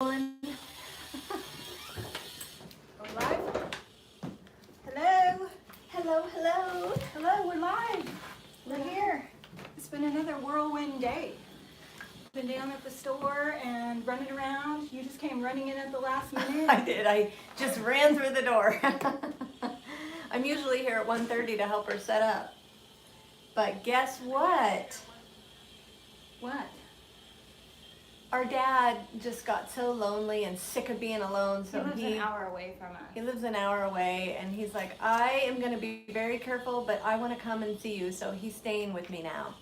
We're live? Hello? Hello, hello. Hello, we're live. We're here. It's been another whirlwind day. Been down at the store and running around. You just came running in at the last minute. I did. I just ran through the door. I'm usually here at 1:30 to help her set up. But guess what? What? Our dad just got so lonely and sick of being alone, so He lives an hour away from us. He lives an hour away, and he's like, I am going to be very careful, but I want to come and see you, so he's staying with me now.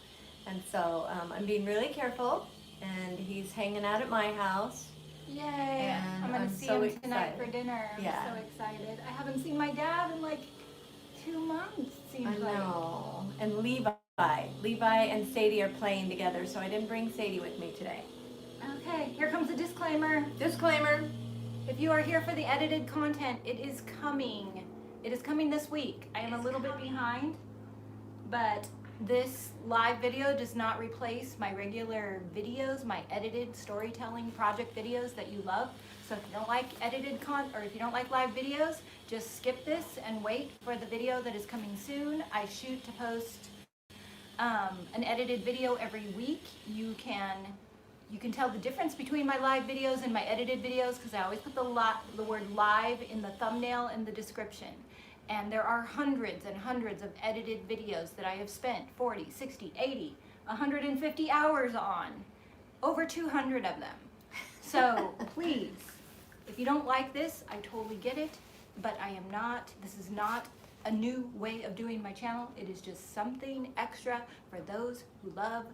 And so I'm being really careful, and he's hanging out at my house. Yay! And I'm going to see him tonight for dinner. I'm Yeah. so excited. I haven't seen my dad in like 2 months, seems like. I know. And Levi and Sadie are playing together, so I didn't bring Sadie with me today. Okay, here comes a disclaimer. Disclaimer. If you are here for the edited content, it is coming. It is coming this week. I am a little bit behind, but this live video does not replace my regular videos, my edited storytelling project videos that you love. So if you don't like edited content, or if you don't like live videos, just skip this and wait for the video that is coming soon. I shoot to post an edited video every week. You can tell the difference between my live videos and my edited videos because I always put the word live in the thumbnail and the description. And there are hundreds and hundreds of edited videos that I have spent 40, 60, 80, 150 hours on. Over 200 of them. So please, if you don't like this, I totally get it, but this is not a new way of doing my channel. It is just something extra for those who love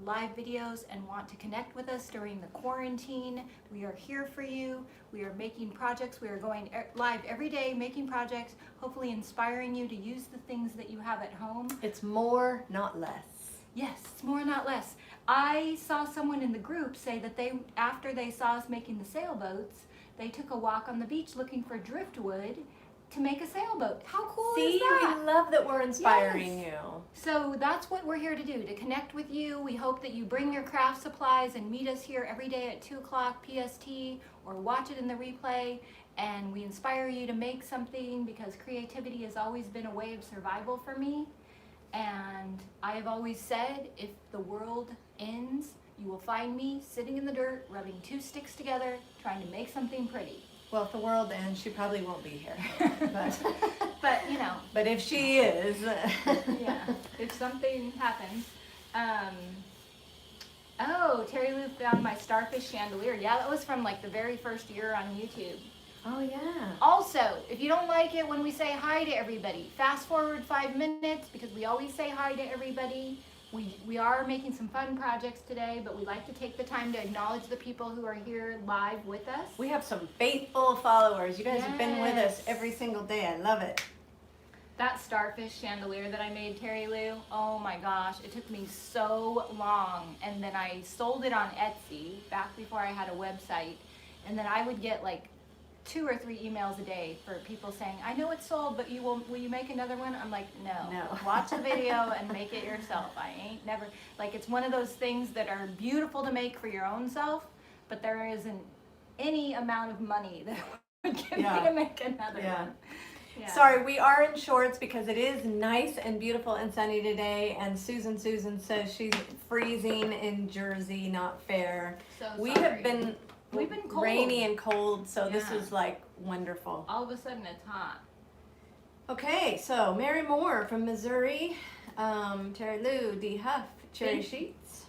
live videos and want to connect with us during the quarantine. We are here for you. We are making projects. We are going live every day, making projects, hopefully inspiring you to use the things that you have at home. It's more, not less. Yes, it's more, not less. I saw someone in the group say that after they saw us making the sailboats, they took a walk on the beach looking for driftwood to make a sailboat. How cool is that? We love that we're inspiring you. So that's what we're here to do, to connect with you. We hope that you bring your craft supplies and meet us here every day at 2 o'clock PST, or watch it in the replay, and we inspire you to make something, because creativity has always been a way of survival for me. And I have always said, if the world ends, you will find me sitting in the dirt, rubbing 2 sticks together, trying to make something pretty. Well, if the world ends, she probably won't be here. But you know. But if she is. Yeah, if something happens. Oh, Terry Lou found my Starfish Chandelier. Yeah, that was from like the very first year on YouTube. Oh, yeah. Also, if you don't like it when we say hi to everybody, fast forward 5 minutes, because we always say hi to everybody. We are making some fun projects today, but we like to take the time to acknowledge the people who are here live with us. We have some faithful followers. You guys have been with us every single day. I love it. That Starfish Chandelier that I made, Terry Lou, oh my gosh, it took me so long. And then I sold it on Etsy back before I had a website. And then I would get like 2 or 3 emails a day for people saying, I know it's sold, but will you make another one? I'm like, no. Watch the video and make it yourself. I ain't never, like, it's one of those things that are beautiful to make for your own self, but there isn't any amount of money that would get me to make another one. Yeah. Sorry, we are in shorts because it is nice and beautiful and sunny today, and Susan says she's freezing in Jersey, not fair. So We've been cold. Rainy and cold, so this is like wonderful. All of a sudden it's hot. Okay, so Mary Moore from Missouri, Terry Lou, D. Huff, Cherry Sheets.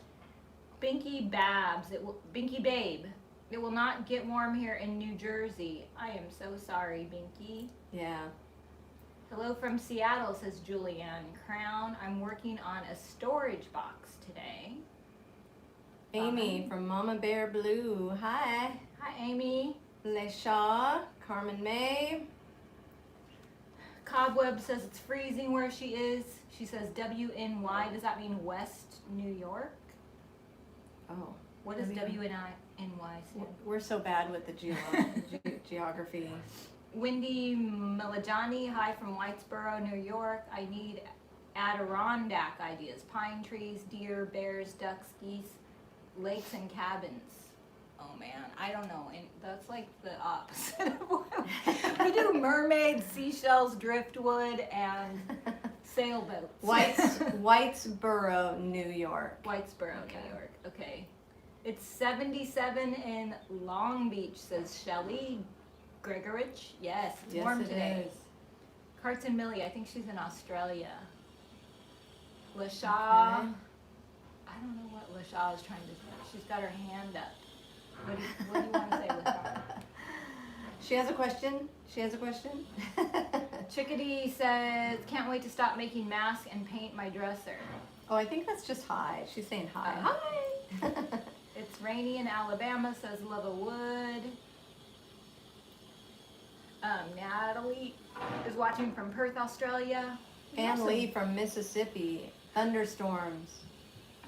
Binky Babe. It will not get warm here in New Jersey. I am so sorry, Binky. Yeah. Hello from Seattle, says Julianne Crown. I'm working on a storage box today. Amy from Mama Bear Blue. Hi. Hi, Amy. Leshaw, Carmen May. Cobweb says it's freezing where she is. She says WNY. Does that mean West New York? Oh. What does WNY stand? We're so bad with the geography. Wendy Milajani, hi from Whitesboro, New York. I need Adirondack ideas. Pine trees, deer, bears, ducks, geese, lakes, and cabins. Oh Oh man, I don't know. And that's like the opposite of what we do. Mermaids, seashells, driftwood, and sailboats. Whitesboro, New York. Whitesboro, Okay. New York. Okay. It's 77 in Long Beach, says Shelly Gregorich. Yes, it's warm today. Is. Carson Millie, I think she's in Australia. LaShaw, Okay. I don't know what LaShaw is trying to say. She's got her hand up. What do you want to say, LaShaw? She has a question. She has a question. Chickadee says, can't wait to stop making masks and paint my dresser. Oh, I think that's just hi. She's saying hi. Hi. It's rainy in Alabama, says Love of Wood. Natalie is watching from Perth, Australia. Ann Lee from Mississippi. Thunderstorms.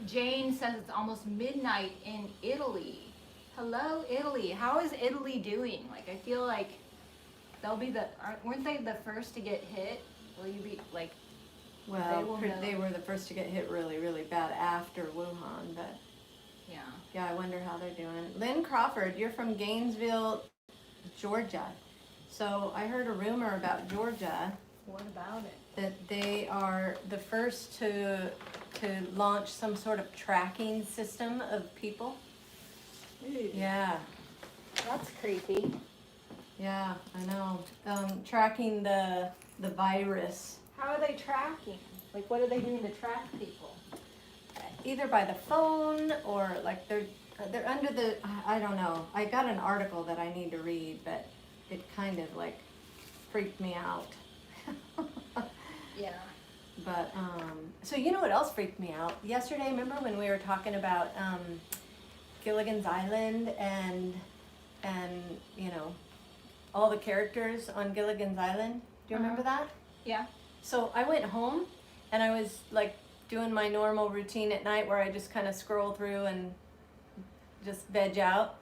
Jane says it's almost midnight in Italy. Hello, Italy. How is Italy doing? Like, I feel like they'll be weren't they the first to get hit? Will you be like? Well, they were the first to get hit really, really bad after Wuhan, but yeah, I wonder how they're doing. Lynn Crawford, you're from Gainesville, Georgia. So I heard a rumor about Georgia. What about it? That they are the first to launch some sort of tracking system of people. Ooh, Yeah, that's creepy. yeah, I know. Tracking the virus. How are they tracking? Like, what are they doing to track people? Either by the phone or like they're under the, I don't know. I got an article that I need to read, but it kind of like freaked me out. Yeah. But so you know what else freaked me out? Yesterday, remember when we were talking about Gilligan's Island and you know all the characters on Gilligan's Island? Do you remember that? Yeah. So I went home and I was like doing my normal routine at night where I just kind of scroll through and just veg out.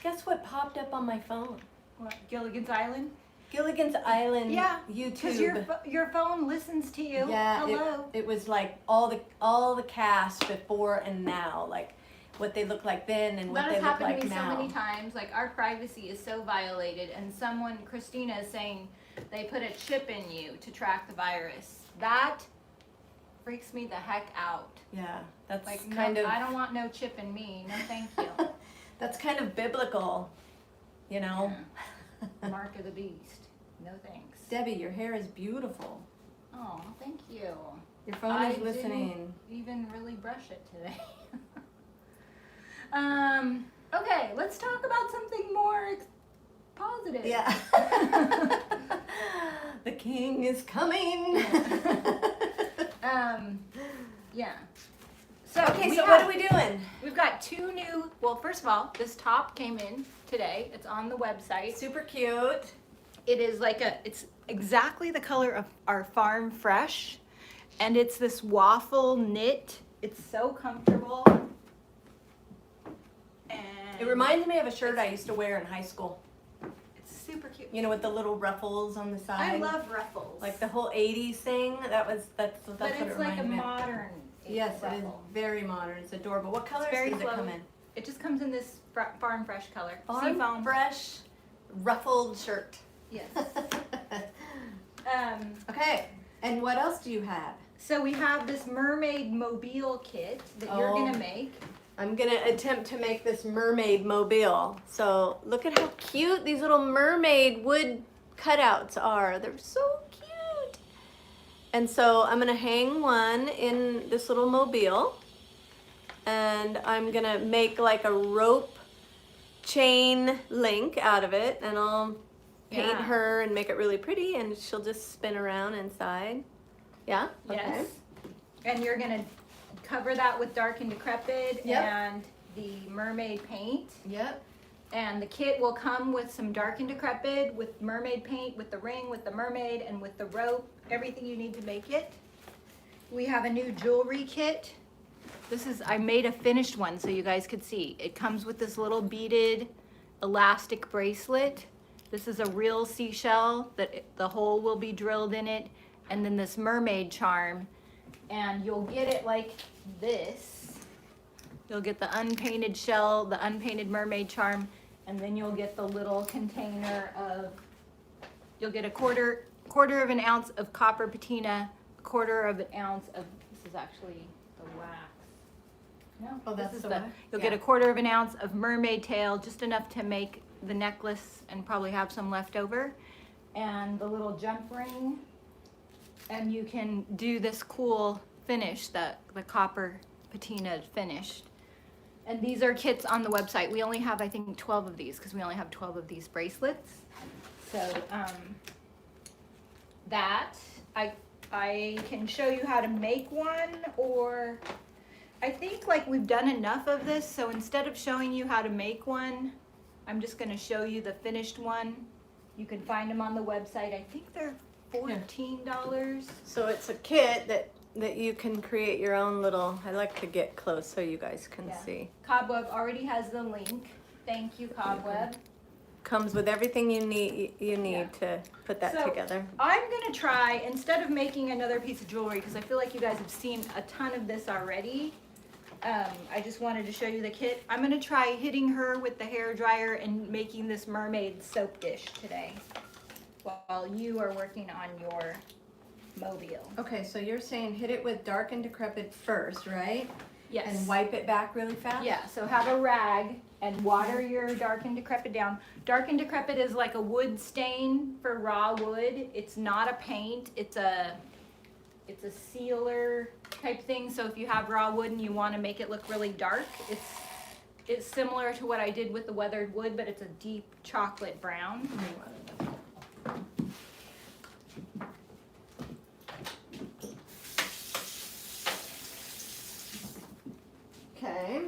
Guess what popped up on my phone? What? Gilligan's Island? Gilligan's Island Because YouTube. your phone listens to you. Yeah, Hello. it was like all the cast before and now, like what they look like then and what That they has look happened like to me now. so many times. Like, our privacy is so violated, and Christina is saying they put a chip in you to track the virus. That freaks me the heck out. Yeah, that's Like, kind of. I don't want no chip in me. No, thank you. That's kind of biblical, you know. Yeah. Mark of the beast. No thanks. Debbie, your hair is beautiful. Oh, thank you. Your phone I is listening. didn't even really brush it today. Okay, let's talk about something more positive. Yeah. The king is coming. Yeah. So Okay, so what are we doing? We've got two new. Well, first of all, this top came in today. It's on the website. Super cute. It is like it's exactly the color of our Farm Fresh, and it's this waffle knit. It's so comfortable. And It reminds me of a shirt I used to wear in high school. it's super cute. You know, with the little ruffles on the side. I love ruffles. Like the whole 80s thing. That's but what it it's like a reminded me of. modern. Yes, it is ruffle. very modern. It's adorable. What colors very does it come flowy. in? It just comes in this Farm Fresh color. Farm Seafoam. fresh, ruffled shirt. Yes. Okay, and what else do you have? So we have this Mermaid Mobile Kit that you're Oh. gonna make. I'm gonna attempt to make this mermaid mobile. So look at how cute these little mermaid wood cutouts are. They're so cute. And so I'm gonna hang one in this little mobile, and I'm gonna make like a rope chain link out of it, and I'll paint Yeah. her and make it really pretty, and she'll just spin around inside. Yeah? Yes. And you're gonna cover that with Dark and Decrepit Yep. and the mermaid paint. Yep. And the kit will come with some Dark and Decrepit, with mermaid paint, with the ring, with the mermaid, and with the rope, everything you need to make it. We have a new jewelry kit. I made a finished one so you guys could see. It comes with this little beaded elastic bracelet. This is a real seashell that the hole will be drilled in it, and then this mermaid charm. And you'll get it like this. You'll get the unpainted shell, the unpainted mermaid charm, and then you'll get the little container of, you'll get a quarter of an ounce of copper patina, a quarter of an ounce of, this is actually the wax. No, Oh, that's this is the the, wax? you'll Yeah. get a quarter of an ounce of mermaid tail, just enough to make the necklace and probably have some left over. And the little jump ring. And you can do this cool finish, the copper patina finished. And these are kits on the website. We only have, I think, 12 of these because we only have 12 of these bracelets. So that, I can show you how to make one, or I think like we've done enough of this, so instead of showing you how to make one, I'm just gonna show you the finished one. You can find them on the website. I think they're $14. So it's a kit that you can create your own little, I like to get close so you guys can Yeah. see. Cobweb already has the link. Thank you, Cobweb. Comes with everything you need Yeah. to put that So, together. I'm gonna try, instead of making another piece of jewelry, because I feel like you guys have seen a ton of this already, I just wanted to show you the kit. I'm gonna try hitting her with the hair dryer and making this mermaid soap dish today, while you are working on your mobile. Okay, so you're saying hit it with dark and decrepit first, right? Yes. And wipe it back really fast? Yeah, so have a rag and water your dark and decrepit down. Dark and decrepit is like a wood stain for raw wood. It's not a paint, it's a sealer type thing. So if you have raw wood and you want to make it look really dark, it's similar to what I did with the weathered wood, but it's a deep chocolate brown. Okay.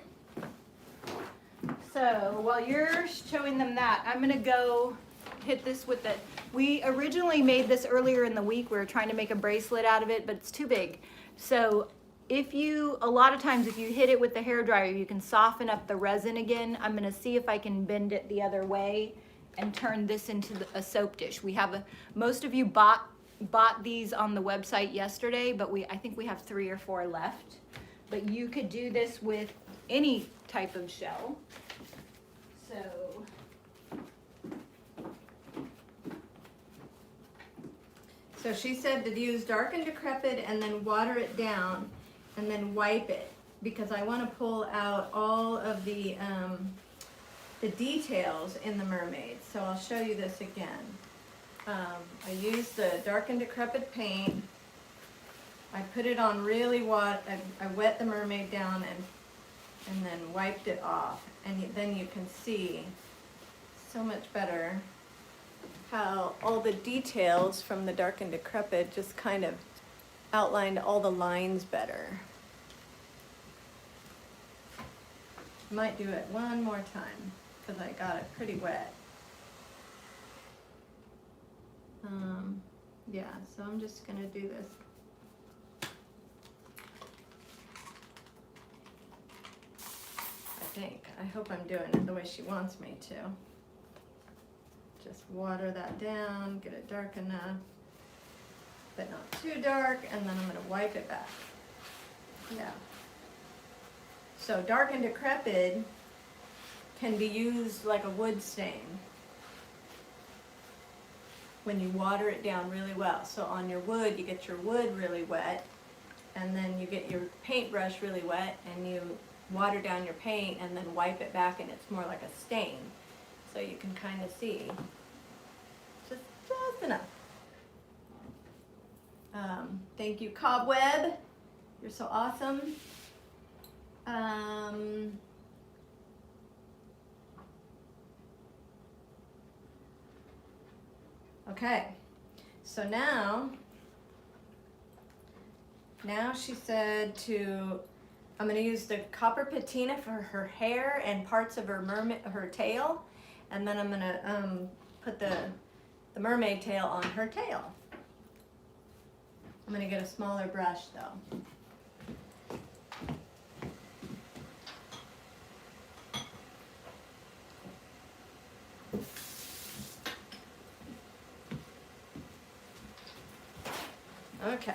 So while you're showing them that, I'm gonna go hit this with the, we originally made this earlier in the week. We were trying to make a bracelet out of it, but it's too big. So a lot of times if you hit it with the hairdryer, you can soften up the resin again. I'm gonna see if I can bend it the other way and turn this into a soap dish. We have most of you bought these on the website yesterday, but I think we have 3 or 4 left. But you could do this with any type of shell. So she said to use dark and decrepit and then water it down and then wipe it, because I want to pull out all of the details in the mermaid. So I'll show you this again. I used the dark and decrepit paint. I put it on really wet. I wet the mermaid down and then wiped it off. And then you can see so much better how all the details from the dark and decrepit just kind of outlined all the lines better. Might do it one more time because I got it pretty wet. Yeah, so I'm just gonna do this. I hope I'm doing it the way she wants me to. Just water that down, get it dark enough, but not too dark, and then I'm gonna wipe it back. Yeah. So dark and decrepit can be used like a wood stain when you water it down really well. So on your wood, you get your wood really wet, and then you get your paintbrush really wet, and you water down your paint and then wipe it back, and it's more like a stain. So you can kind of see just enough. Thank you, Cobweb. You're so awesome. Okay, so now she said I'm going to use the copper patina for her hair and parts of her tail, and then I'm going to put the mermaid tail on her tail. I'm going to get a smaller brush though. Okay.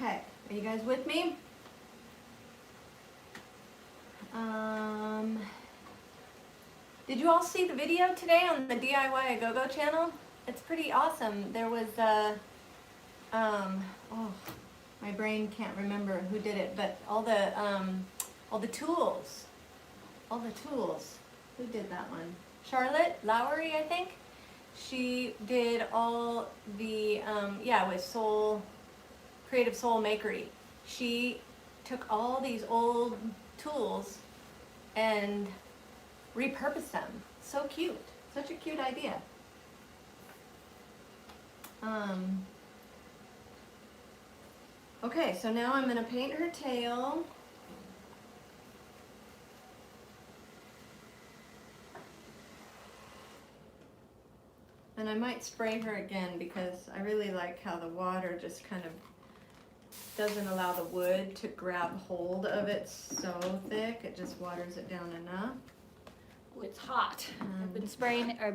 Okay, are you guys with me? Did you all see the video today on the DIY a Go-Go channel? It's pretty awesome. There was oh, my brain can't remember who did it, but all the tools. Who did that one? Charlotte Lowry, I think. She did all the with Creative Soul Makery. She took all these old tools and repurposed them. So cute. Such a cute idea. Okay, so now I'm going to paint her tail. And I might spray her again because I really like how the water just kind of doesn't allow the wood to grab hold of it so thick. It just waters it down enough. Oh, it's hot. I've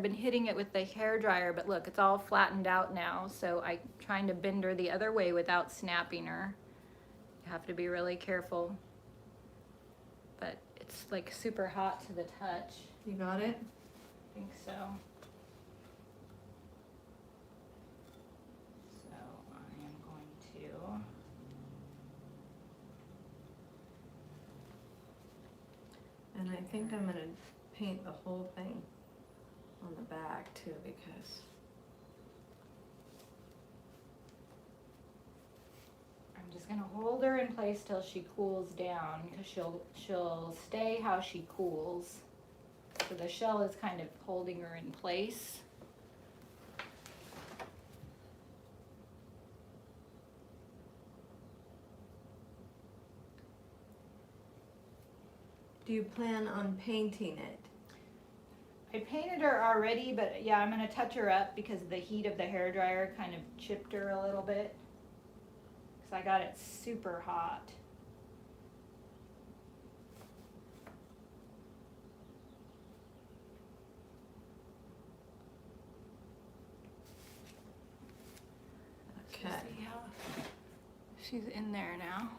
been hitting it with the hair dryer, but look, it's all flattened out now. So I'm trying to bend her the other way without snapping her. You have to be really careful. But it's like super hot to the touch. You got it? I think so. So I am going to. And I think I'm going to paint the whole thing on the back too, because I'm just gonna hold her in place till she cools down, because she'll stay how she cools. So the shell is kind of holding her in place. do you plan on painting it? I painted her already, but yeah, I'm gonna touch her up because the heat of the hairdryer kind of chipped her a little bit. Because I got it super hot. Okay. See how she's in there now.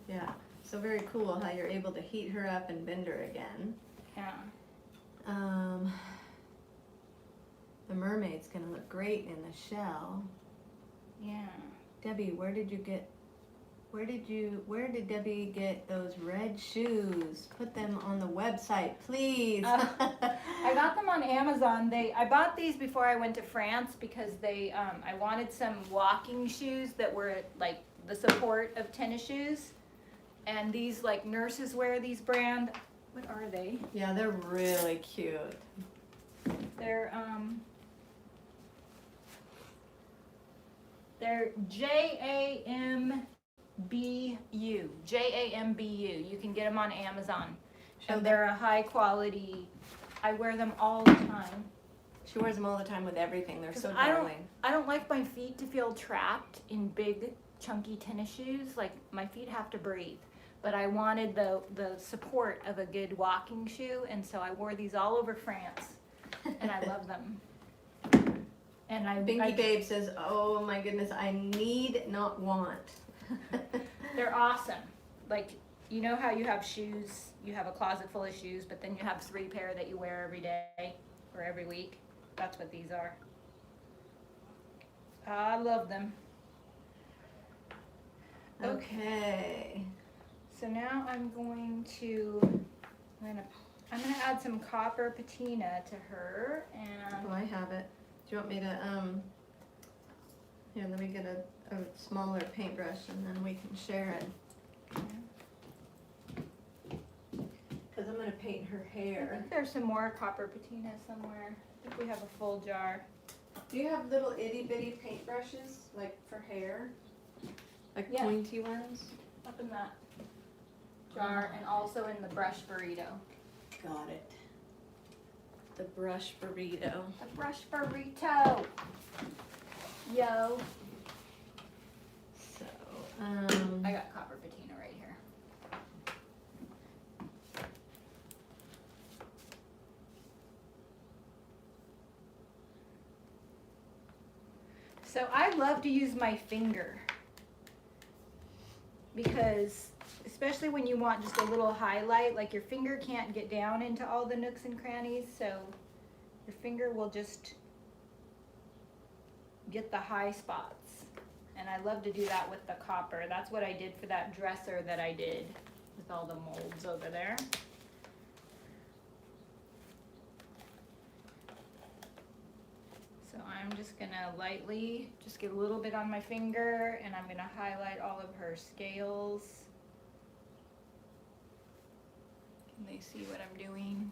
Yeah. So very cool how you're able to heat her up and bend her again. Yeah. The mermaid's gonna look great in the shell. Yeah. Debbie, where did Debbie get those red shoes? Put them on the website, please. I got them on Amazon. I bought these before I went to France because I wanted some walking shoes that were like the support of tennis shoes. And these, like, nurses wear these brand. What are they? Yeah, they're really cute. They're Jambu. Jambu. You can get them on Amazon. And they're a high quality. I wear them all the time. She wears them all the time with everything. They're so I darling. don't like my feet to feel trapped in big, chunky tennis shoes. Like, my feet have to breathe. But I wanted the support of a good walking shoe, and so I wore these all over France, and I love them. And Binky Babe says, "Oh my goodness, I need not want." They're awesome. Like, you know how you have shoes, you have a closet full of shoes, but then you have 3 pair that you wear every day or every week? That's what these are. I love them. Okay. So now I'm gonna add some copper patina to her, and Oh, I have it. Do you want me to here, let me get a smaller paintbrush and then we can share it. Because I'm going to paint her I hair. think there's some more copper patina somewhere. I think we have a full jar. Do you have little itty bitty paintbrushes, like for hair? Like Yeah. pointy ones? Up in that jar, and also in the brush burrito. Got it. The brush burrito. The brush burrito! Yo! So, I got copper patina right here. So I love to use my finger because especially when you want just a little highlight, like your finger can't get down into all the nooks and crannies, so your finger will just get the high spots. And I love to do that with the copper. That's what I did for that dresser that I did with all the molds over there. So I'm just gonna lightly just get a little bit on my finger, and I'm gonna highlight all of her scales. Can they see what I'm doing?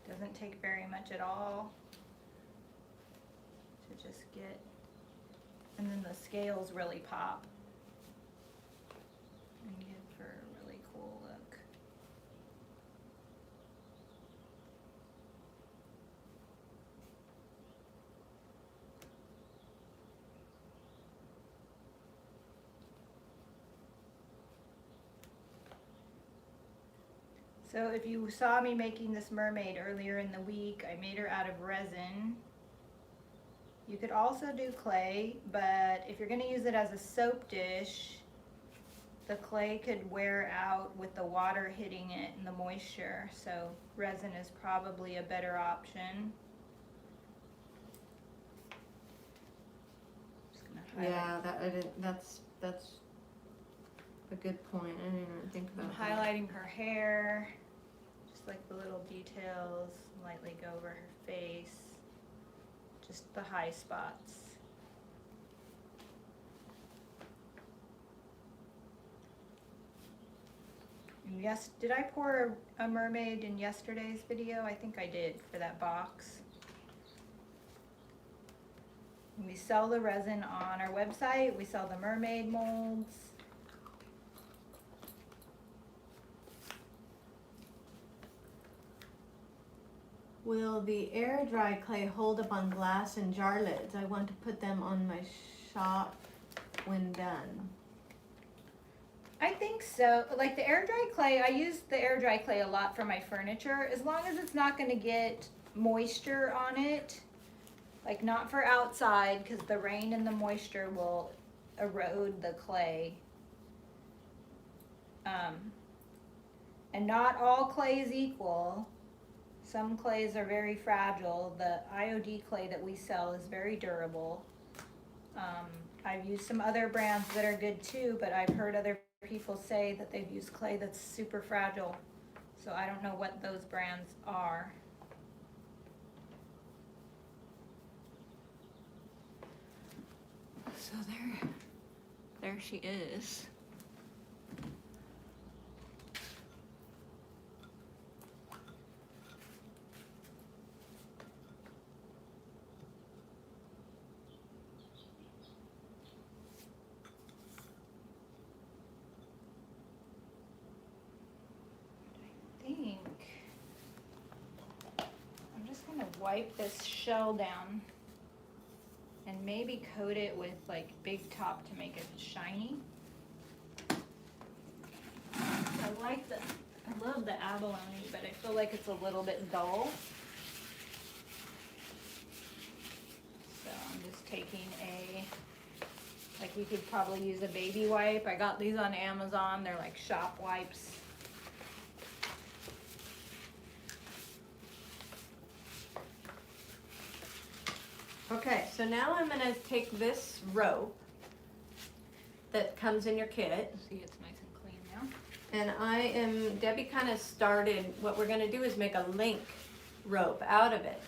Doesn't take very much at all to just get, and then the scales really pop and give her a really cool look. So if you saw me making this mermaid earlier in the week, I made her out of resin. You could also do clay, but if you're going to use it as a soap dish, the clay could wear out with the water hitting it and the moisture. So resin is probably a better option. Just gonna highlight. Yeah, that's a good point. I didn't even think about I'm highlighting her hair, just like the little details, lightly go over her face, just the high spots. And yes, did I pour a mermaid in yesterday's video? I think I did for that box. And we sell the resin on our website. We sell the mermaid molds. Will the air dry clay hold up on glass and jar lids? I want to put them on my shop when done. I think so. Like the air dry clay, I use the air dry clay a lot for my furniture, as long as it's not going to get moisture on it. Like not for outside, because the rain and the moisture will erode the clay. And not all clay is equal. Some clays are very fragile. The IOD clay that we sell is very durable. I've used some other brands that are good too, but I've heard other people say that they've used clay that's super fragile. So I don't know what those brands are. So there she is. I'm just gonna wipe this shell down and maybe coat it with like Big Top to make it shiny. I love the abalone, but I feel like it's a little bit dull. So I'm just taking like you could probably use a baby wipe. I got these on Amazon. They're like shop wipes. Okay, so now I'm gonna take this rope that comes in your kit. See, it's nice and clean now. And Debbie kind of started, what we're gonna do is make a link rope out of it.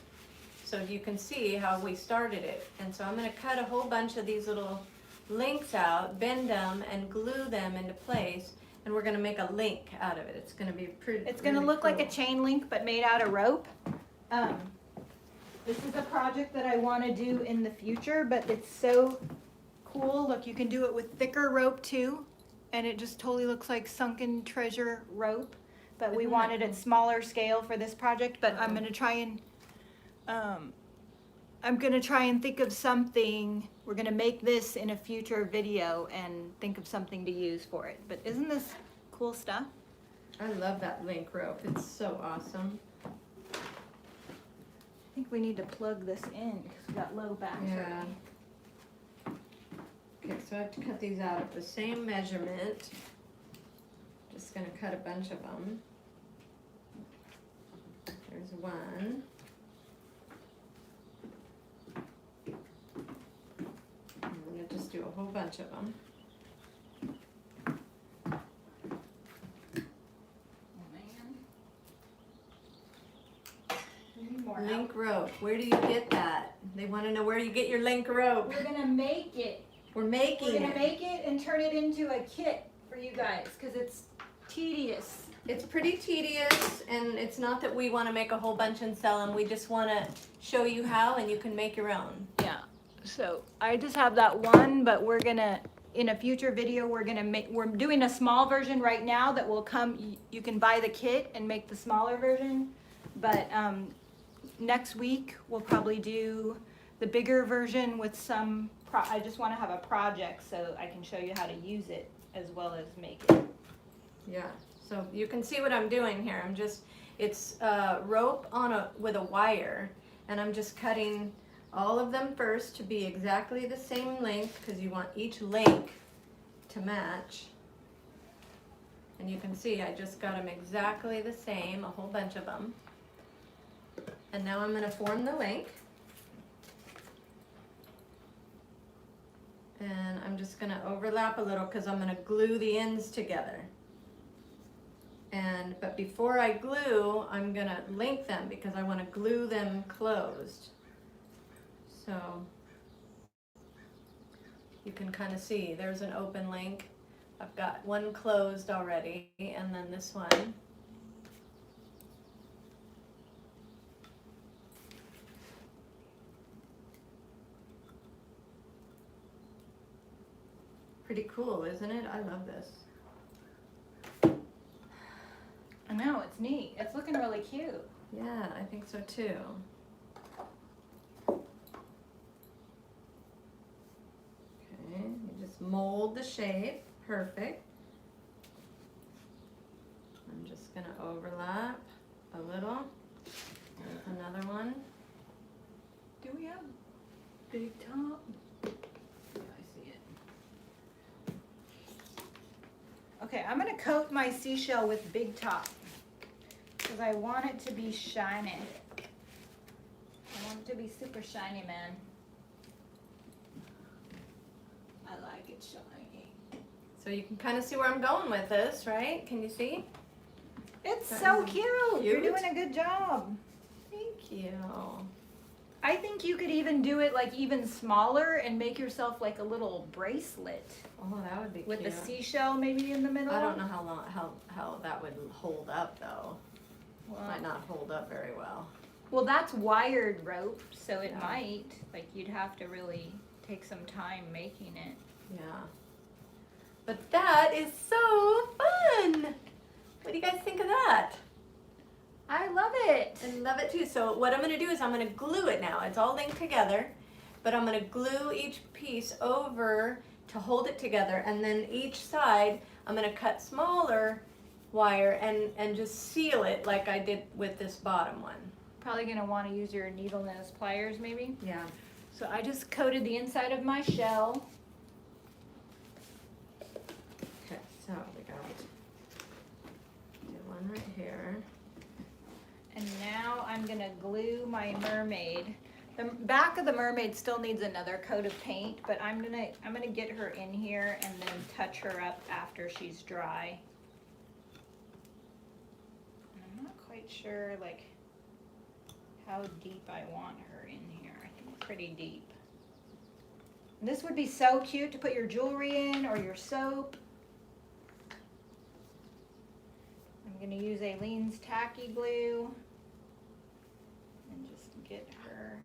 So you can see how we started it. And so I'm gonna cut a whole bunch of these little links out, bend them, and glue them into place. And we're gonna make a link out of it. It's gonna be pretty. It's gonna look like a chain link, but made out of rope. This is a project that I want to do in the future, but it's so cool. Look, you can do it with thicker rope too, and it just totally looks like sunken treasure rope. But we wanted it smaller scale for this project, but I'm gonna try and I'm gonna try and think of something. We're gonna make this in a future video and think of something to use for it. But isn't this cool stuff? I love that link rope. It's so awesome. I think we need to plug this in because we got low battery. Yeah. Okay, so I have to cut these out at the same measurement. Just gonna cut a bunch of them. There's one. I'm gonna just do a whole bunch of them. Link rope. Where do you get that? They want to know where you get your link rope. We're gonna make it. We're making We're gonna it. make it and turn it into a kit for you guys because it's tedious. It's pretty tedious, and it's not that we want to make a whole bunch and sell them. We just want to show you how, and you can make your own. Yeah. So I just have that one, but we're gonna, in a future video, we're doing a small version right now that will come. You can buy the kit and make the smaller version, but next week we'll probably do the bigger version with some. I just want to have a project so I can show you how to use it as well as make it. Yeah. So you can see what I'm doing here. It's rope with a wire, and I'm just cutting all of them first to be exactly the same length because you want each link to match. And you can see I just got them exactly the same, a whole bunch of them. And now I'm going to form the link. And I'm just going to overlap a little because I'm going to glue the ends together. But before I glue, I'm going to link them because I want to glue them closed. So you can kind of see there's an open link. I've got one closed already, and then this one. Pretty cool, isn't it? I love this. I know, it's neat. It's looking really cute. Yeah, I think so too. Okay, you just mold the shape. Perfect. I'm just going to overlap a little. There's another one. Do we have big top? Okay, I'm gonna coat my seashell with Big Top because I want it to be shiny. I want it to be super shiny, man. I like it shiny. So you can kind of see where I'm going with this, right? Can you see? It's so cute. You're Cute. doing a good job. Thank you. I think you could even do it like even smaller and make yourself like a little bracelet Oh, that would be with cute. the seashell maybe in the middle. I don't know how that would hold up though. Well, Might not hold up very well. well, that's wired rope, so it Yeah. might. Like you'd have to really take some time making it. Yeah. But that is so fun. What do you guys think of that? I love it. I love it too. So what I'm going to do is I'm going to glue it now. It's all linked together, but I'm going to glue each piece over to hold it together, and then each side I'm going to cut smaller wire and just seal it like I did with this bottom one. Probably gonna want to use your needle nose pliers maybe. Yeah. So I just coated the inside of my shell. Okay, so we got one right here. And now I'm gonna glue my mermaid. The back of the mermaid still needs another coat of paint, but I'm gonna get her in here and then touch her up after she's dry. And I'm not quite sure like how deep I want her in here. I think pretty deep. And this would be so cute to put your jewelry in or your soap. I'm gonna use Aileen's tacky glue and just get her.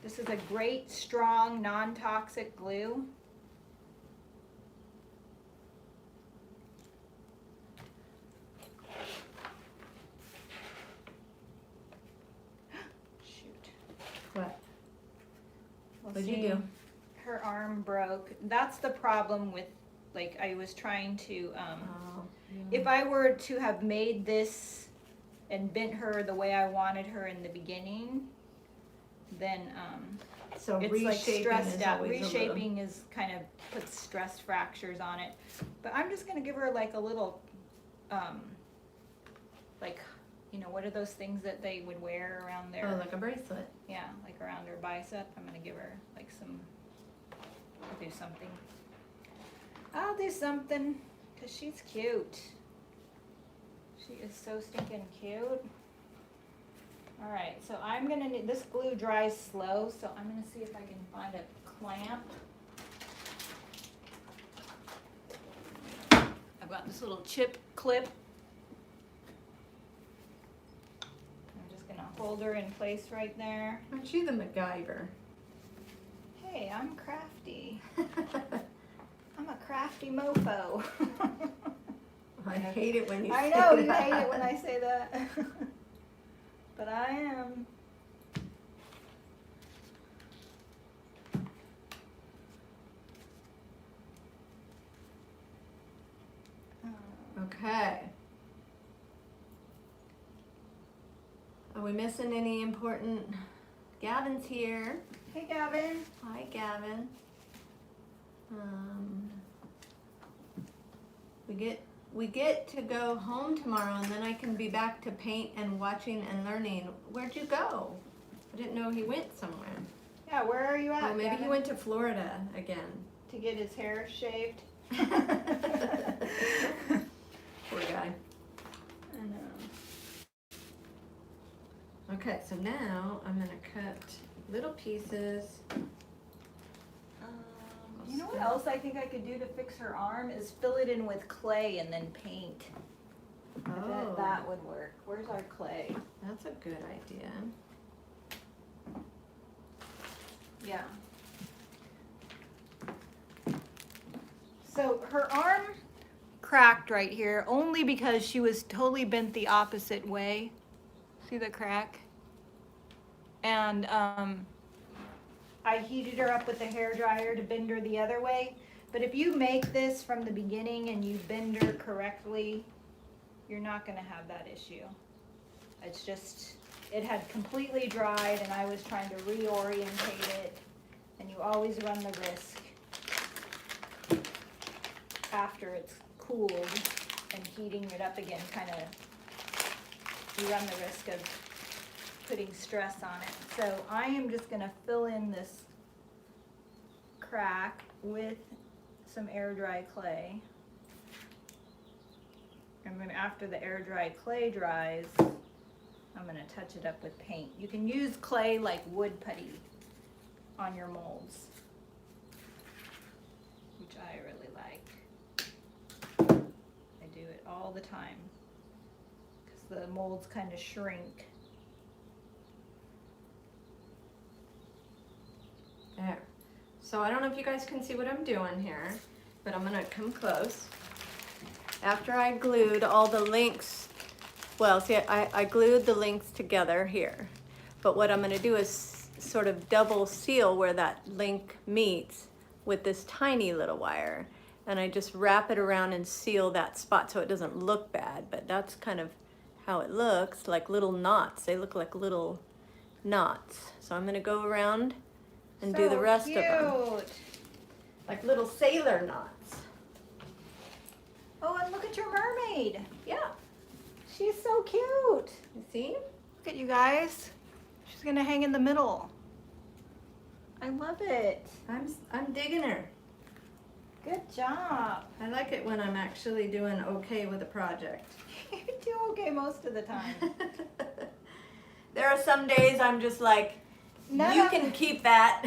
This is a great, strong, non-toxic glue. What'd you do? Her arm broke. That's the problem with, like, I was trying to, if I were to have made this and bent her the way I wanted her in the beginning, then So it's like reshaping stressed is out. always a little- Reshaping is kind of puts stress fractures on it. But I'm just gonna give her like a little, like, you know, what are those things that they would wear around their? Oh, like a bracelet. Yeah, like around her bicep. I'm gonna give her like some. I'll do something. I'll do something, cause she's cute. She is so stinking cute. All right, so I'm gonna need, this glue dries slow, so I'm gonna see if I can find a clamp. I've got this little chip clip. I'm just gonna hold her in place right there. Aren't you the MacGyver? Hey, I'm crafty. I'm a crafty mofo. I hate it when you I say know, that. you hate it when I say that. But I am. Okay. Are we missing any important? Gavin's here. Hey, Gavin. Hi, Gavin. We get to go home tomorrow, and then I can be back to paint and watching and learning. Where'd you go? I didn't know he went somewhere. Yeah, where are you at? Oh, maybe Gavin? he went to Florida again. To get his hair shaved. Poor guy. I know. Okay, so now I'm gonna cut little pieces. You know what else I think I could do to fix her arm is fill it in with clay and then paint. I bet Oh, that would work. Where's our clay? that's a good idea. Yeah. So her arm cracked right here only because she was totally bent the opposite way. See the crack? And I heated her up with the hairdryer to bend her the other way. But if you make this from the beginning and you bend her correctly, you're not going to have that issue. It's just, it had completely dried and I was trying to reorientate it. And you always run the risk after it's cooled and heating it up again, kind of, you run the risk of putting stress on it. So I am just going to fill in this crack with some air dry clay. And then after the air dry clay dries, I'm going to touch it up with paint. You can use clay like wood putty on your molds, which I really like. I do it all the time because the molds kind of shrink. There. So I don't know if you guys can see what I'm doing here, but I'm gonna come close. After I glued all the links, well, see, I glued the links together here, but what I'm gonna do is sort of double seal where that link meets with this tiny little wire, and I just wrap it around and seal that spot so it doesn't look bad, but that's kind of how it looks, like little knots. They look like little knots. So I'm gonna go around and do the rest of them. Like little sailor knots. Oh, and look at your mermaid. Yeah, She's so cute. you see? Look at you guys. She's gonna hang in the middle. I love it. I'm digging her. Good job. I like it when I'm actually doing okay with a project. You do okay most of the time. There are some days I'm just like, None you of- can keep that.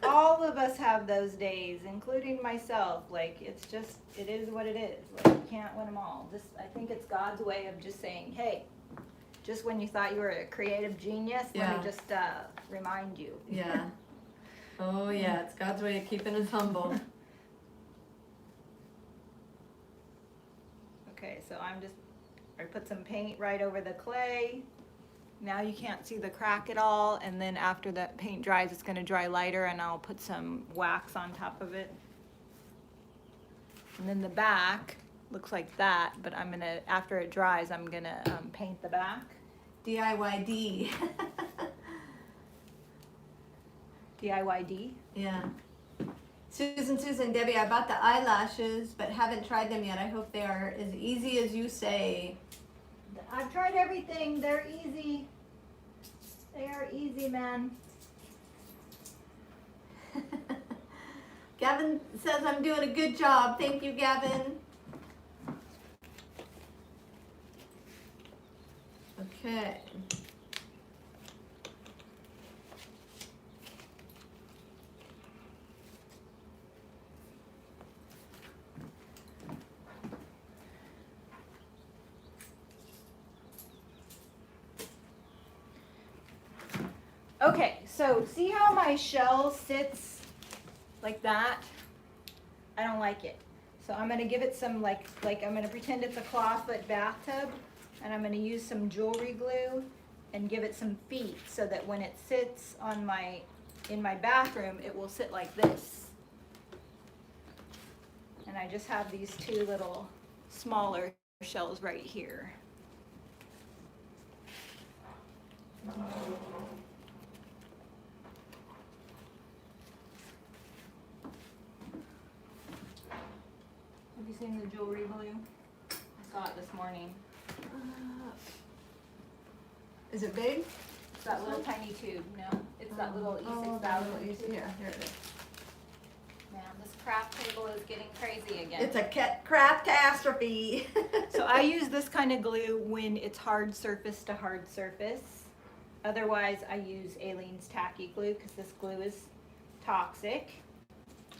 All of us have those days, including myself. Like, it's just, it is what it is. Like, you can't win them all. This, I think it's God's way of just saying, hey, just when you thought you were a creative genius, let Yeah. me just remind you. Yeah. Oh yeah, it's God's way of keeping us humble. Okay, so I put some paint right over the clay. Now you can't see the crack at all, and then after the paint dries, it's gonna dry lighter, and I'll put some wax on top of it. And then the back looks like that, but I'm gonna, after it dries, I'm gonna paint the back. DIYD. DIYD? Yeah. Susan, Debbie, I bought the eyelashes, but haven't tried them yet. I hope they are as easy as you say. I've tried everything. They're easy. They are easy, man. Gavin says I'm doing a good job. Thank you, Gavin. Okay. Okay, so see how my shell sits like that? I don't like it. So I'm gonna give it some like I'm gonna pretend it's a clawfoot bathtub, and I'm gonna use some jewelry glue and give it some feet so that when it sits on in my bathroom, it will sit like this. And I just have these two little smaller shells right here. Have you seen the jewelry glue? I saw it this morning. Is it big? It's that little tiny tube. No, it's that little E6000 tube. Yeah, here it is. Man, this craft table is getting crazy again. It's a craft-tastrophe. So I use this kind of glue when it's hard surface to hard surface. Otherwise, I use Aleene's tacky glue because this glue is toxic.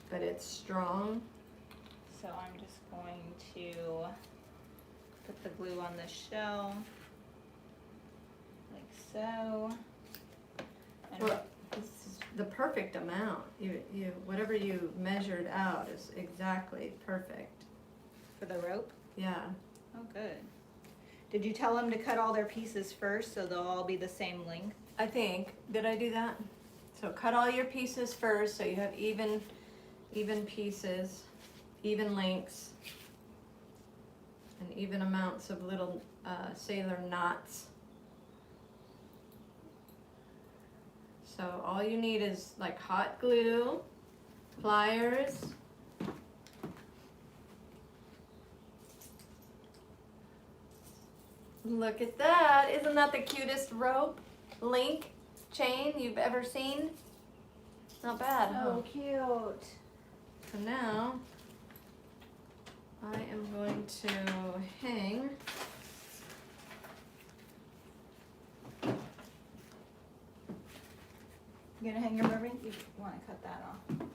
But it's strong. So I'm just going to put the glue on the shell, like so. And Well, this is the perfect amount. Whatever you measured out is exactly perfect. for the rope. Yeah. Oh, good. Did you tell them to cut all their pieces first so they'll all be the same length? I think. Did I do that? So cut all your pieces first so you have even pieces, even lengths, and even amounts of little sailor knots. So all you need is like hot glue, pliers, look at that. Isn't that the cutest rope link chain you've ever seen? Not bad, huh? Oh, cute. So now I am going to hang You gonna hang your mermaid? You want to cut that off.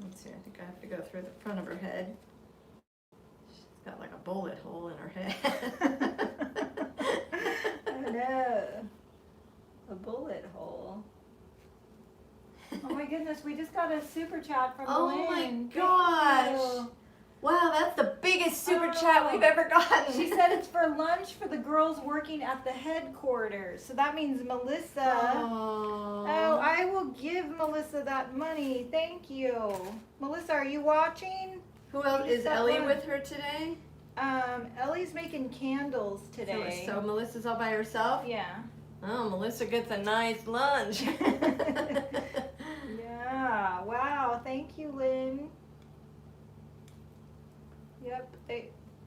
let's see, I think I have to go through the front of her head. She's got like a bullet hole in her head. Oh no. A bullet hole. Oh my goodness, we just got a super chat from Oh Lynn. my Thank gosh. you. Wow, that's the biggest super Oh. chat we've ever gotten. She said it's for lunch for the girls working at the headquarters. So that means Melissa. Oh, I will give Melissa that money. Thank you. Melissa, are you watching? Who else She's is that Ellie one. with her today? Ellie's making candles today. So Melissa's all by herself? Yeah. Oh, Melissa gets a nice lunch. Yeah. Wow. Thank you, Lynn. Yep.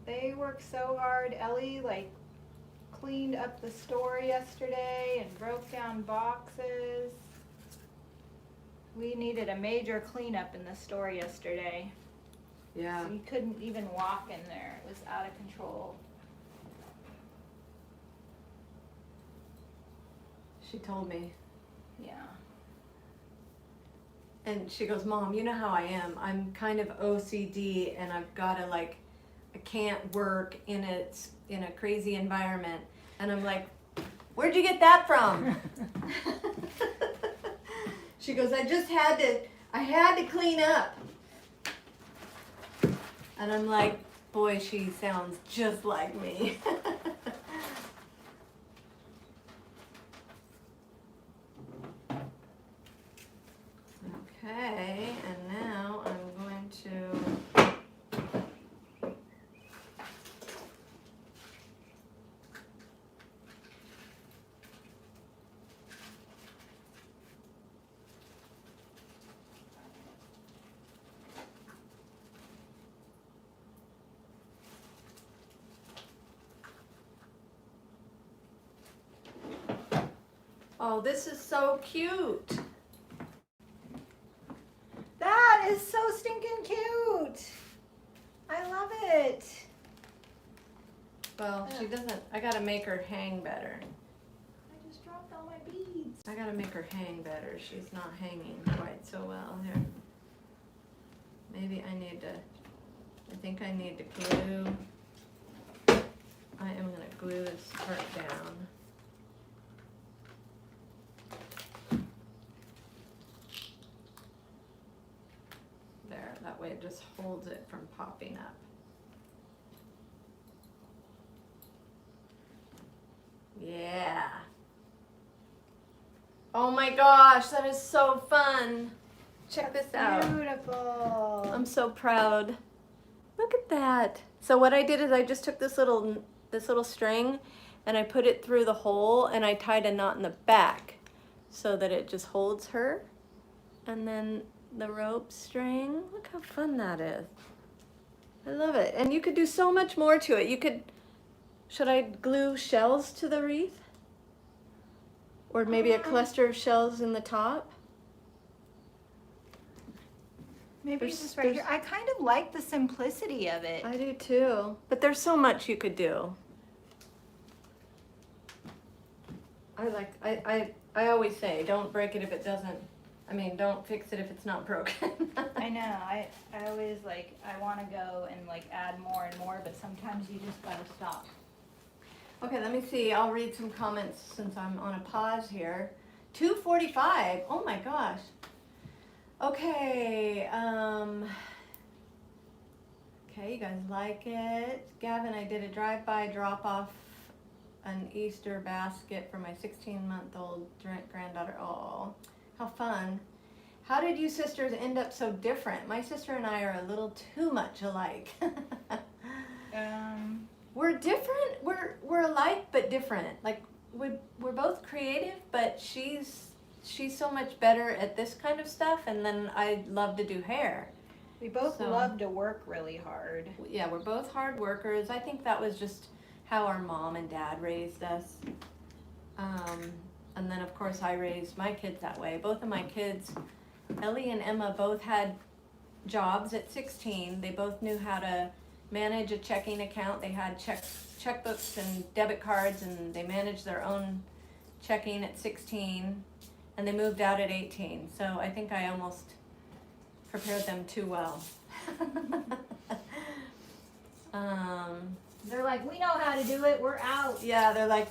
They work so hard. Ellie like cleaned up the store yesterday and broke down boxes. We needed a major cleanup in the store yesterday. Yeah. You couldn't even walk in there. It was out of control. She told me. Yeah. And she goes, Mom, you know how I am. I'm kind of OCD and I've got to like, I can't work in a crazy environment. And I'm like, Where'd you get that from? She goes, I had to clean up. And I'm like, boy, she sounds just like me. Okay, and now I'm going to oh, this is so cute. That is so stinking cute. I love it. Well, she doesn't, I gotta make her hang better. I just dropped all my beads. I gotta make her hang better. She's not hanging quite so well here. Maybe I think I need to glue. I am gonna glue this part down. There, that way it just holds it from popping up. Yeah. Oh my gosh, that is so fun. Check this out. Beautiful. I'm so proud. Look at that. So what I did is I just took this little string and I put it through the hole and I tied a knot in the back so that it just holds her. And then the rope string, look how fun that is. I love it. And you could do so much more to it. You could, should I glue shells to the wreath? Or maybe a cluster of shells in the top? Maybe just right here. I kind of like the simplicity of it. I do too. But there's so much you could do. I always say, don't break it if it doesn't, don't fix it if it's not broken. I know. I always I want to go and add more and more, but sometimes you just gotta stop. Okay, let me see. I'll read some comments since I'm on a pause here. 2:45. Oh my gosh. Okay. Okay, you guys like it. Gavin, I did a drive-by drop-off an Easter basket for my 16-month-old granddaughter. Oh, how fun. How did you sisters end up so different? My sister and I are a little too much alike. We're different. We're alike but different. We're both creative, but she's so much better at this kind of stuff, and then I love to do hair. We both love to work really hard. Yeah, we're both hard workers. I think that was just how our mom and dad raised us. And then of course I raised my kids that way. Both of my kids, Ellie and Emma, both had jobs at 16. They both knew how to manage a checking account. They had checkbooks and debit cards, and they managed their own checking at 16, and they moved out at 18. So I think I almost prepared them too well. They're like, we know how to do it. We're out. Yeah, they're like,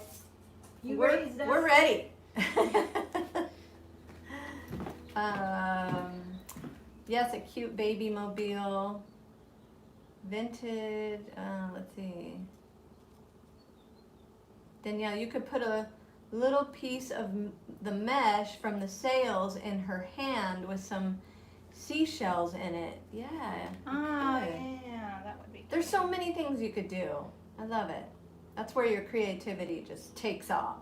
raised us. We're ready. Yes, a cute baby mobile. Vintage, let's see. Danielle, you could put a little piece of the mesh from the sails in her hand with some seashells in it. Yeah. Oh, yeah, that would be cute. There's so many things you could do. I love it. That's where your creativity just takes off.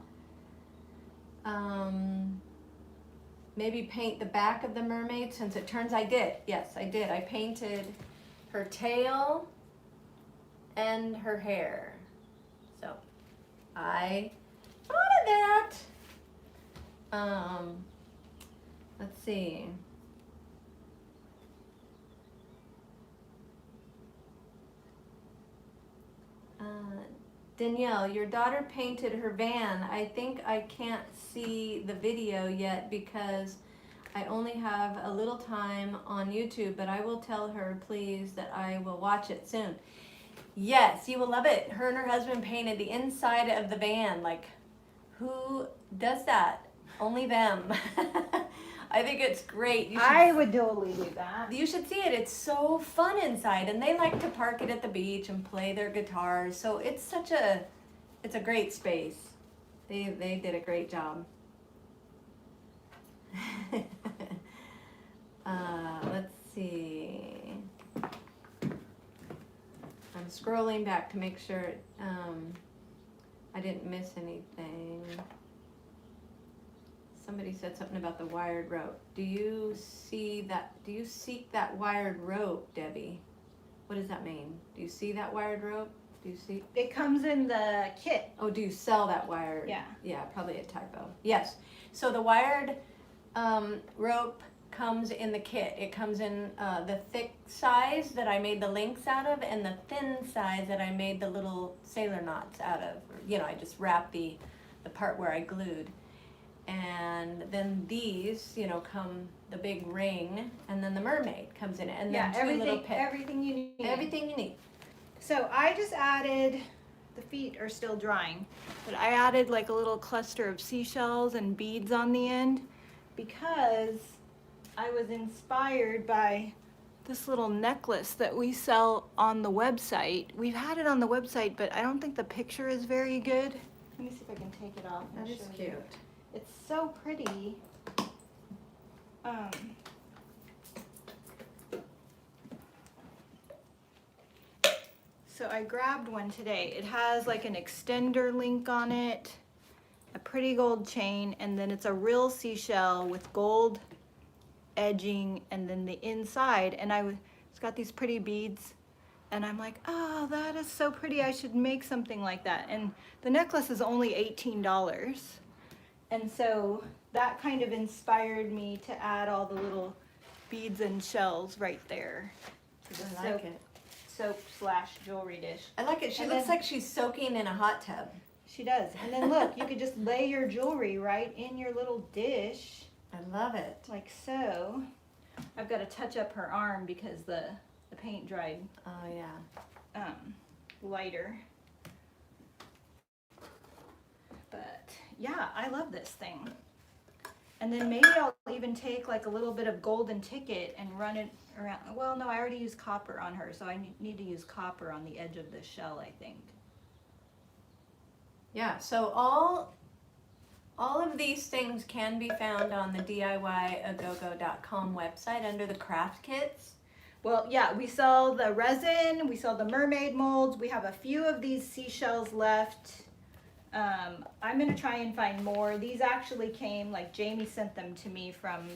Maybe paint the back of the mermaid, since it turns I did. Yes, I did. I painted her tail and her hair. So I thought of that. Let's see. Danielle, your daughter painted her van. I think I can't see the video yet because I only have a little time on YouTube, but I will tell her, please, that I will watch it soon. Yes, you will love it. Her and her husband painted the inside of the van. Who does that? Only them. I think it's great. I would totally do that. You should see it. It's so fun inside, and they like to park it at the beach and play their guitars. So it's a great space. They did a great job. Let's see. I'm scrolling back to make sure I didn't miss anything. Somebody said something about the wired rope. Do you see that? Do you seek that wired rope, Debbie? What does that mean? Do you see that wired rope? Do you see? It comes in the kit. Oh, do you sell that wired? Yeah. Yeah, probably a typo. Yes. So the wired rope comes in the kit. It comes in the thick size that I made the links out of, and the thin size that I made the little sailor knots out of. You know, I just wrapped the part where I glued. And then these, you know, come the big ring, and then the mermaid comes in it, and then everything you need. Everything you need. So I just added, the feet are still drying, but I added like a little cluster of seashells and beads on the end because I was inspired by this little necklace that we sell on the website. We've had it on the website, but I don't think the picture is very good. Let me see if I can take it off. That is cute. It's so pretty. So I grabbed one today. It has like an extender link on it, a pretty gold chain, and then it's a real seashell with gold edging, and then the inside, and it's got these pretty beads, and I'm like, oh, that is so pretty. I should make something like that. And the necklace is only $18. And so that kind of inspired me to add all the little beads and shells right there. I like it. Soap/jewelry dish. I like it. She And looks then- like she's soaking in a hot tub. She does. And then look, you could just lay your jewelry right in your little dish, I love it. like so. I've got to touch up her arm because the paint dried Oh yeah. lighter. But yeah, I love this thing. And then maybe I'll even take like a little bit of golden ticket and run it around. Well, no, I already used copper on her, so I need to use copper on the edge of the shell, I think. Yeah. So all of these things can be found on the DIYagogo.com website under the craft kits. Well, yeah, we sell the resin, we sell the mermaid molds. We have a few of these seashells left. I'm gonna try and find more. These actually came, like Jamie sent them to me from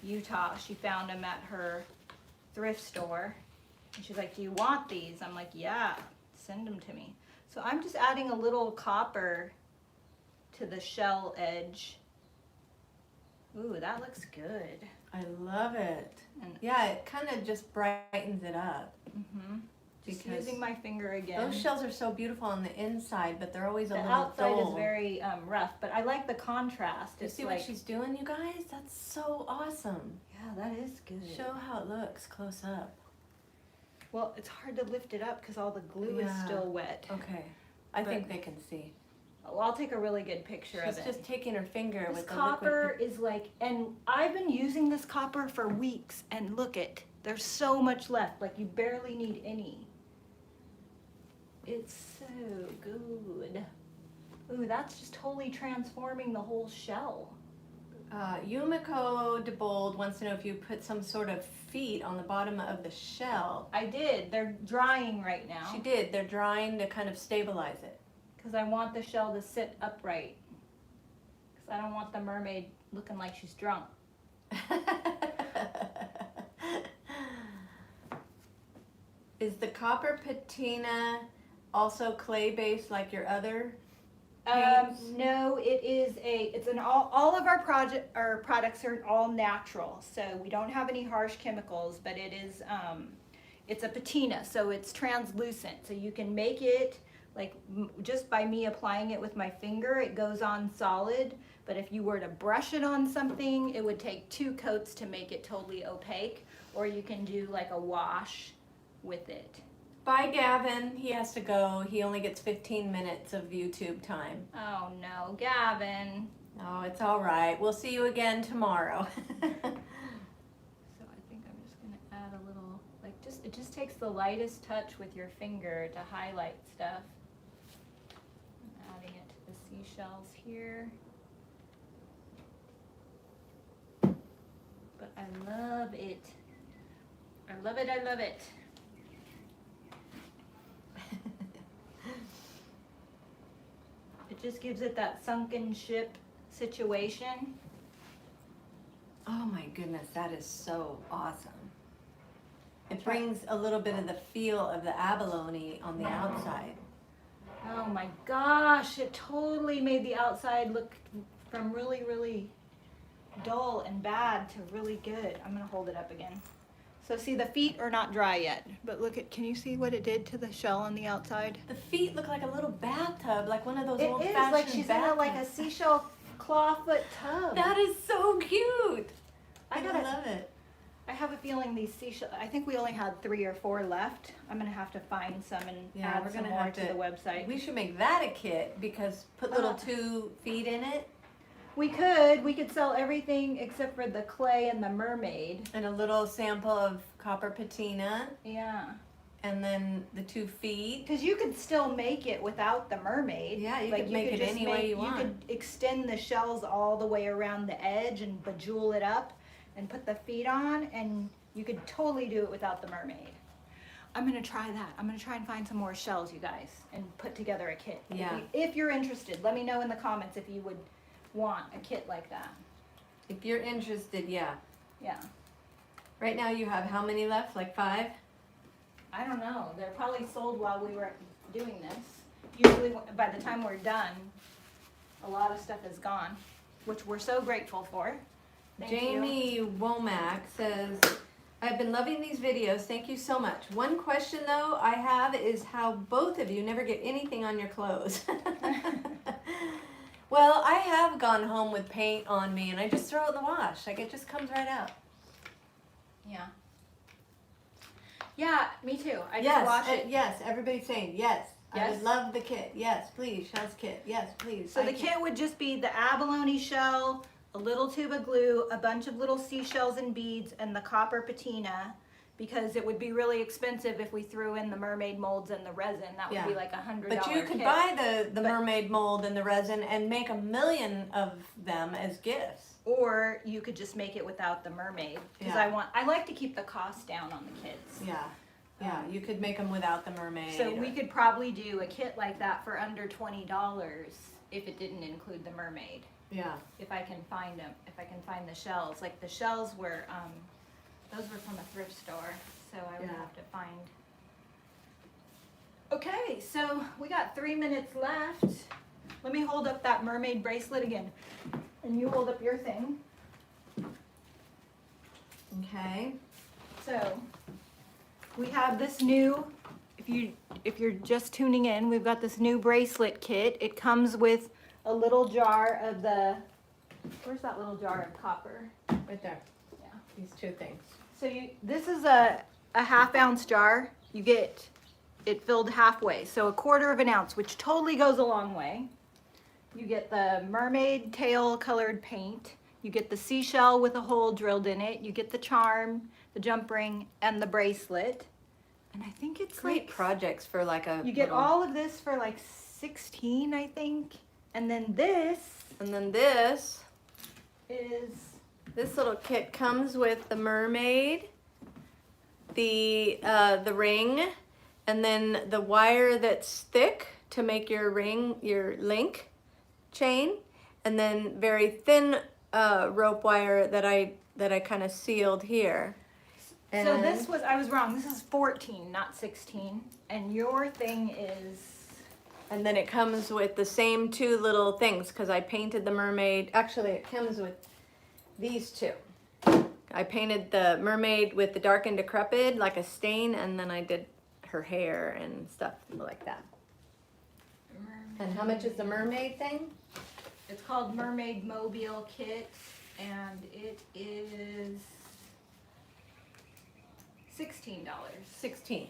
Utah. She found them at her thrift store. And she's like, do you want these? I'm like, yeah, send them to me. So I'm just adding a little copper to the shell edge. Ooh, that looks good. I love it. And Yeah, it kind of just brightens it up. just Because using my finger again. Those shells are so beautiful on the inside, but they're always a The little outside dull. is very rough, but I like the contrast. You It's see like, what she's doing, you guys? That's so awesome. yeah, that is good. Show how it looks close up. Well, it's hard to lift it up because all the glue is Yeah. still wet. Okay. I But- think they can see. Well, I'll take a really good picture She's of it. just taking her finger This with the copper liquid. is like, and I've been using this copper for weeks, and look it, there's so much left, like you barely need any. It's so good. Ooh, that's just totally transforming the whole shell. Yumiko DeBold wants to know if you put some sort of feet on the bottom of the shell. I did, they're drying right now. She did. They're drying to kind of stabilize it. Because I want the shell to sit upright. Because I don't want the mermaid looking like she's drunk. Is the copper patina also clay based like your other paints? No, all of our products are all natural. So we don't have any harsh chemicals, but it is, it's a patina, so it's translucent. So you can make it like just by me applying it with my finger, it goes on solid. But if you were to brush it on something, it would take 2 coats to make it totally opaque. Or you can do like a wash with it. Bye, Gavin. He has to go. He only gets 15 minutes of YouTube time. Oh no, Gavin. Oh, it's all right. We'll see you again tomorrow. So I think I'm just gonna add a little, like it just takes the lightest touch with your finger to highlight stuff. I'm adding it to the seashells here. But I love it. I love it, I love it. It just gives it that sunken ship situation. Oh my goodness, that is so awesome. It brings a little bit of the feel of the abalone on the outside. Oh my gosh, it totally made the outside look from really, really dull and bad to really good. I'm gonna hold it up again. So see, the feet are not dry yet, but look at, can you see what it did to the shell on the outside? The feet look like a little bathtub, like one of those It old-fashioned is like she's in like a bathtubs. seashell clawfoot tub. That is so cute. I gotta- love it. I have a feeling these seashell, I think we only had 3 or 4 left. I'm gonna have to find some and Yeah, add we're some gonna more have to the website. We should make that a kit because put little 2 feet in it We could sell everything except for the clay and the mermaid. and a little sample of copper patina Yeah. and then the 2 feet. Because you could still make it without the mermaid. Yeah, you could make it just any way you want. You could extend the shells all the way around the edge and bejewel it up and put the feet on, and you could totally do it without the mermaid. I'm gonna try that. I'm gonna try and find some more shells, you guys, and put together a kit. Yeah. If you're interested, let me know in the comments if you would want a kit like that. If you're interested, yeah. Yeah. Right now you have how many left? Like 5? I don't know. They're probably sold while we were doing this. Usually by the time we're done, a lot of stuff is gone, which we're so grateful for. Thank you. Jamie Womack says, I've been loving these videos. Thank you so much. One question though I have is how both of you never get anything on your clothes. Well, I have gone home with paint on me and I just throw it in the wash. Like it just comes right out. Yeah. Yeah, me too. I Yes, just wash it. yes, everybody's saying yes. I Yes. would love the kit. Yes, please, Shell's kit. Yes, please. So the kit would just be the abalone shell, a little tube of glue, a bunch of little seashells and beads, and the copper patina, because it would be really expensive if we threw in the mermaid molds and the resin. That would be Yeah. like $100 But you could kit. buy the mermaid mold and the resin and make 1,000,000 of them as gifts. Or you could just make it without the mermaid, because Yeah. I like to keep the cost down on the kids. Yeah, yeah, you could make them without the mermaid. So we could probably do a kit like that for under $20 if it didn't include the mermaid. Yeah, If I can find them, if I can find the shells. Like the shells were, those were from a thrift store, so I would Yeah. have to find. Okay, so we got 3 minutes left. Let me hold up that mermaid bracelet again, and you hold up your thing. okay. So we have this new, if you're just tuning in, we've got this new bracelet kit. It comes with a little jar of the, where's that little jar of copper? Right there. Yeah. These 2 things. So this is a half-ounce jar. You get it filled halfway, so a 1/4 ounce, which totally goes a long way. You get the mermaid tail colored paint. You get the seashell with a hole drilled in it. You get the charm, the jump ring, and the bracelet. And I think it's Great like projects for like a. you get little- all of this for like 16, I think. And then this And then this is little kit comes with the mermaid, the ring, and then the wire that's thick to make your ring, your link chain, and then very thin rope wire that I kind of sealed here. so this was, I was wrong. This is 14, not 16. And your thing is, And then it comes with the same 2 little things because I painted the mermaid. Actually, it comes with these 2. I painted the mermaid with the dark and decrepit like a stain, and then I did her hair and stuff like that. And how much is the mermaid thing? it's called Mermaid Mobile Kit, and it is $16. 16.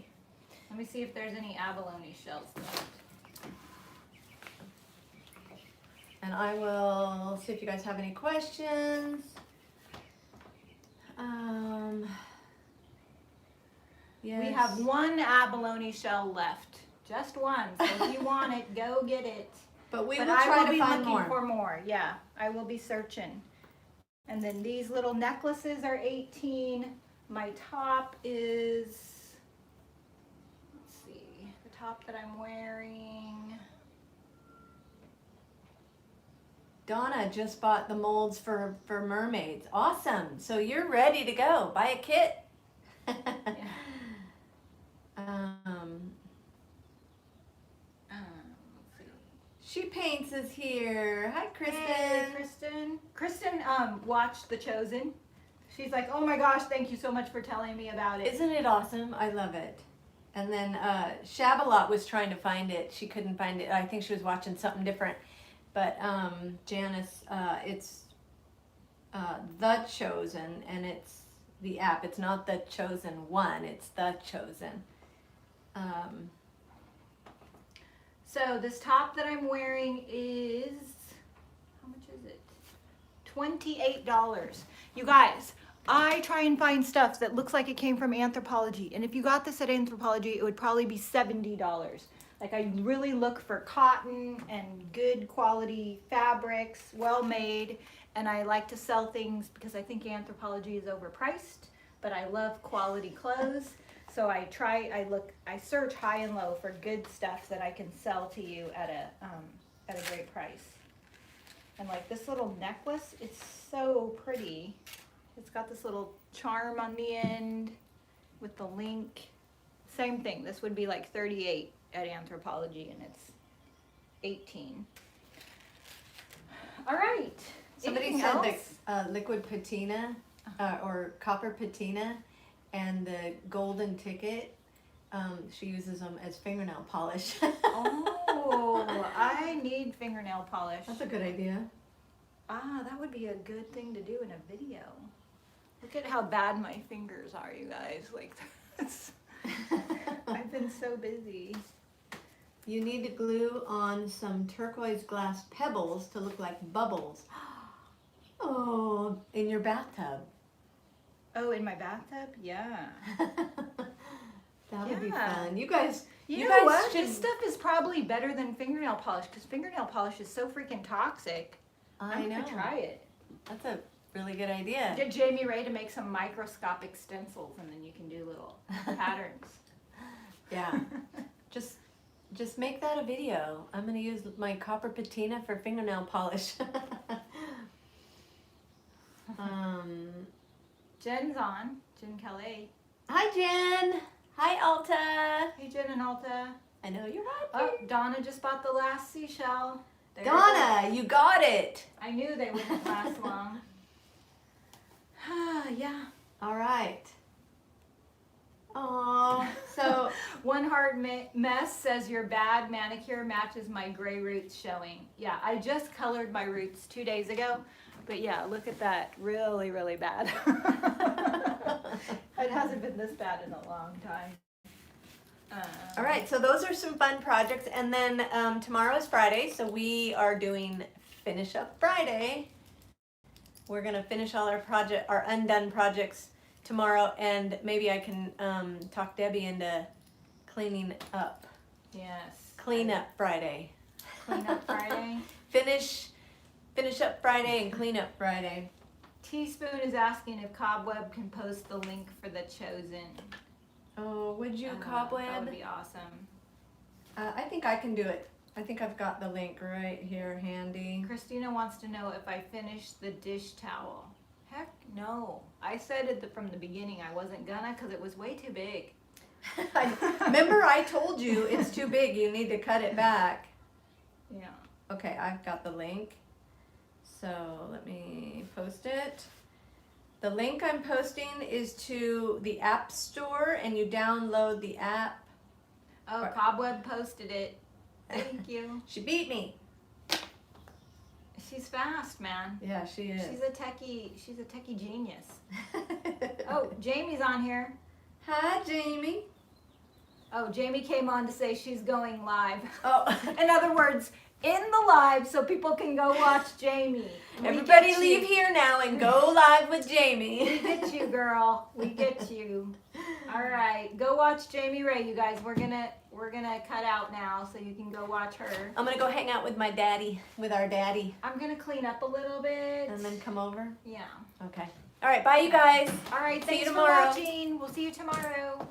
Let me see if there's any abalone shells left. And I will see if you guys have any questions. Yes. We have one abalone shell left. Just one. So if you want it, go get it. But we But will I try will to be find looking more. for more. Yeah, I will be searching. And then these little necklaces are 18. My top is, let's see, the top that I'm wearing. Donna just bought the molds for mermaids. Awesome. So you're ready to go. Buy a kit. Yeah. Let's see. She Paints is here. Hi, Kristen. Hey, Kristen. Kristen watched The Chosen. She's like, oh my gosh, thank you so much for telling me about it. Isn't it awesome? I love it. And then Shabalot was trying to find it. She couldn't find it. I think she was watching something different. But Janice, it's The Chosen, and it's the app. It's not The Chosen One. It's The Chosen. So this top that I'm wearing is, how much is it? $28. You guys, I try and find stuff that looks like it came from Anthropologie. And if you got this at Anthropologie, it would probably be $70. Like, I really look for cotton and good quality fabrics, well made. And I like to sell things because I think Anthropologie is overpriced, but I love quality clothes. So I search high and low for good stuff that I can sell to you at a great price. And like this little necklace, it's so pretty. It's got this little charm on the end with the link. Same thing. This would be like 38 at Anthropologie, and it's 18. All right. Somebody Anything said else? the liquid patina or copper patina and the golden ticket, she uses them as fingernail polish. Oh, I need fingernail polish. That's a good idea. Ah, that would be a good thing to do in a video. Look at how bad my fingers are, you guys. Like, that's, I've been so busy. You need to glue on some turquoise glass pebbles to look like bubbles. Oh, in your bathtub. Oh, in my bathtub? Yeah. That would be Yeah. fun. You guys, You know guys what? should. This stuff is probably better than fingernail polish because fingernail polish is so freaking toxic. I know. I'm gonna try it. That's a really good idea. Get Jamie Ray to make some microscopic stencils, and then you can do little patterns. Yeah. Just make that a video. I'm gonna use my copper patina for fingernail polish. Jen's on. Jen Kelly. Hi, Jen. Hi, Alta. Hey, Jen and Alta. I know you're Oh, watching. Donna just bought the last seashell. There it Donna, you got it. is. I knew they wouldn't last long. Yeah. All right. Oh, so One hard mess says your bad manicure matches my gray roots showing. Yeah, I just colored my roots 2 days ago, but yeah, look at that. Really, really bad. It hasn't been this bad in a long time. all right, so those are some fun projects, and then tomorrow is Friday, so we are doing Finish Up Friday. We're gonna finish all our undone projects tomorrow, and maybe I can talk Debbie into cleaning up. Yes. Clean Up Friday. Clean Up Friday. Finish Up Friday and Clean Up Friday. Teaspoon is asking if Cobweb can post the link for The Chosen. Oh, would you, That Cobweb? would be awesome. I think I can do it. I think I've got the link right here handy. Christina wants to know if I finished the dish towel. Heck no. I said it from the beginning I wasn't gonna because it was way too big. Remember I told you it's too big, you need to cut it back. Yeah. Okay, I've got the link. So let me post it. The link I'm posting is to the App Store, and you download the app. Oh, Right. Cobweb posted it. Thank you. She beat me. She's fast, man. Yeah, she is. She's a techie genius. Oh, Jamie's on here. Hi, Jamie. Oh, Jamie came on to say she's going live. Oh. In other words, in the live so people can go watch Jamie. Everybody leave here now and go live with Jamie. We get you, girl. We get you. All right, go watch Jamie Ray, you guys. We're gonna cut out now so you can go watch her. I'm gonna go hang out with my daddy, with our daddy. I'm gonna clean up a little bit. And then come over? Yeah. Okay. All right, bye you guys. All right, See you thanks for tomorrow. watching. We'll see you tomorrow.